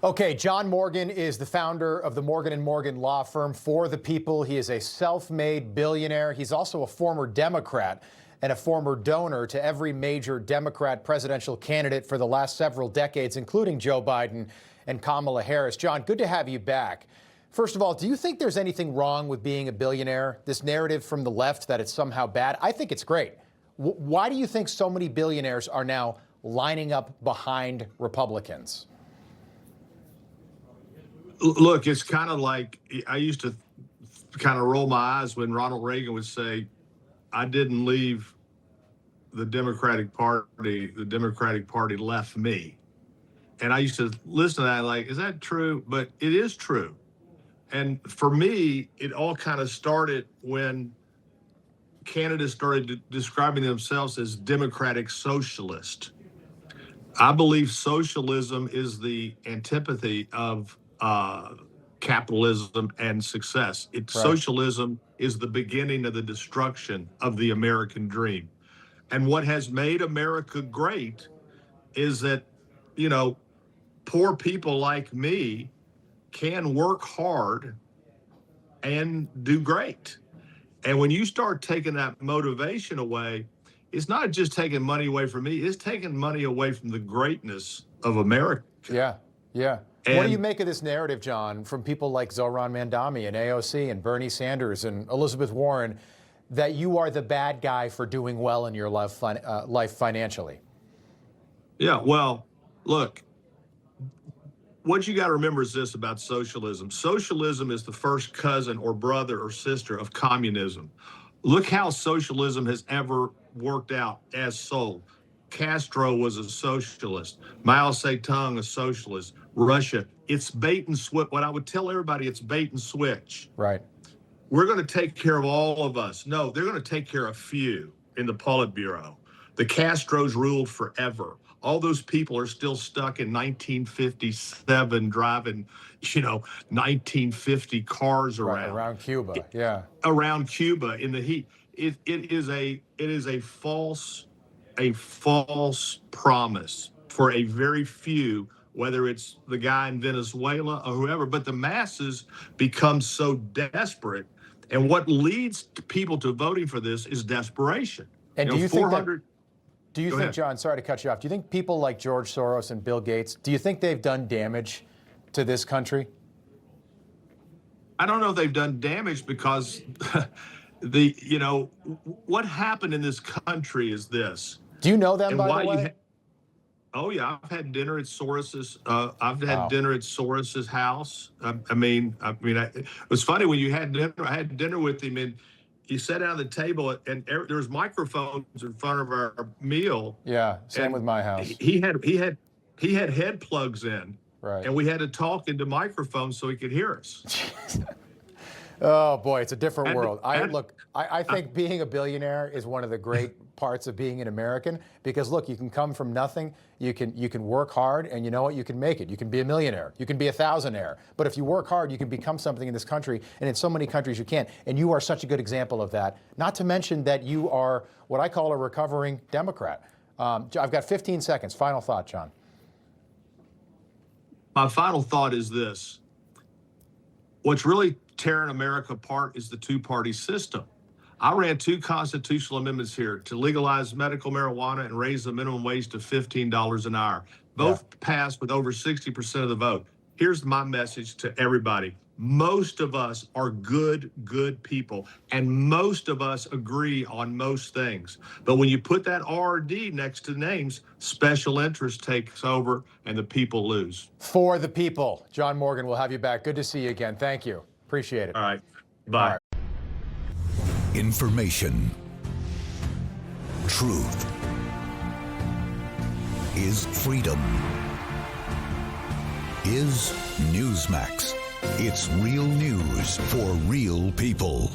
Okay, John Morgan is the founder of the Morgan & Morgan law firm For the People. He is a self-made billionaire. He's also a former Democrat and a former donor to every major Democrat presidential candidate for the last several decades, including Joe Biden and Kamala Harris. John, good to have you back. First of all, do you think there's anything wrong with being a billionaire? This narrative from the left that it's somehow bad? I think it's great. Why do you think so many billionaires are now lining up behind Republicans? Look, it's kind of like I used to kind of roll my eyes when Ronald Reagan would say, I didn't leave the Democratic Party left me. And I used to listen to that like, is that true? But it is true. And for me, it all kind of started when candidates started describing themselves as democratic socialist. I believe socialism is the antipathy of capitalism and success. Right. Socialism is the beginning of the destruction of the American dream. And what has made America great is that, you know, poor people like me can work hard and do great. And when you start taking that motivation away, it's not just taking money away from me, it's taking money away from the greatness of America. Yeah, yeah. And what do you make of this narrative, John, from people like Zohran Mandami and AOC and Bernie Sanders and Elizabeth Warren, that you are the bad guy for doing well in your life financially? Yeah, well, look, what you got to remember is this about socialism. Socialism is the first cousin or brother or sister of communism. Look how socialism has ever worked out as sold. Castro was a socialist. Mao Zedong, a socialist. Russia, it's bait and switch. What I would tell everybody, it's bait and switch. Right. We're going to take care of all of us. No, they're going to take care of few in the Politburo. The Castros ruled forever. All those people are still stuck in 1957 driving, 1950 cars around. Right, around Cuba, yeah. Around Cuba in the heat. It is a false promise for a very few, whether it's the guy in Venezuela or whoever, but the masses become so desperate. And what leads people to voting for this is desperation. And do you think John, sorry to cut you off, do you think people like George Soros and Bill Gates, do you think they've done damage to this country? I don't know if they've done damage because what happened in this country is this. Do you know them, by the way? Oh yeah, I've had dinner at Soros's. Dinner at Soros's house. It was funny when you had dinner. I had dinner with him, and he sat down at the table, and there was microphones in front of our meal. Yeah, same with my house. He had head plugs in, right? And we had to talk into microphones so he could hear us. Oh boy, it's a different world. I think being a billionaire is one of the great parts of being an American, because look, you can come from nothing, you can work hard, and you know what, you can make it. You can be a millionaire, you can be a thousandaire, but if you work hard, you can become something in this country, and in so many countries you can't. And you are such a good example of that. Not to mention that you are what I call a recovering Democrat. I've got 15 seconds. Final thought, John. My final thought is this. What's really tearing America apart is the two-party system. I ran 2 constitutional amendments here to legalize medical marijuana and raise the minimum wage to $15 an hour. Both passed with over 60% of the vote. Here's my message to everybody. Most of us are good people, and most of us agree on most things. But when you put that RD next to names, special interest takes over and the people lose. For the people. John Morgan, we'll have you back. Good to see you again. Thank you. Appreciate it. All right. Bye. All right. Information. Truth is freedom. Is Newsmax. It's real news for real people.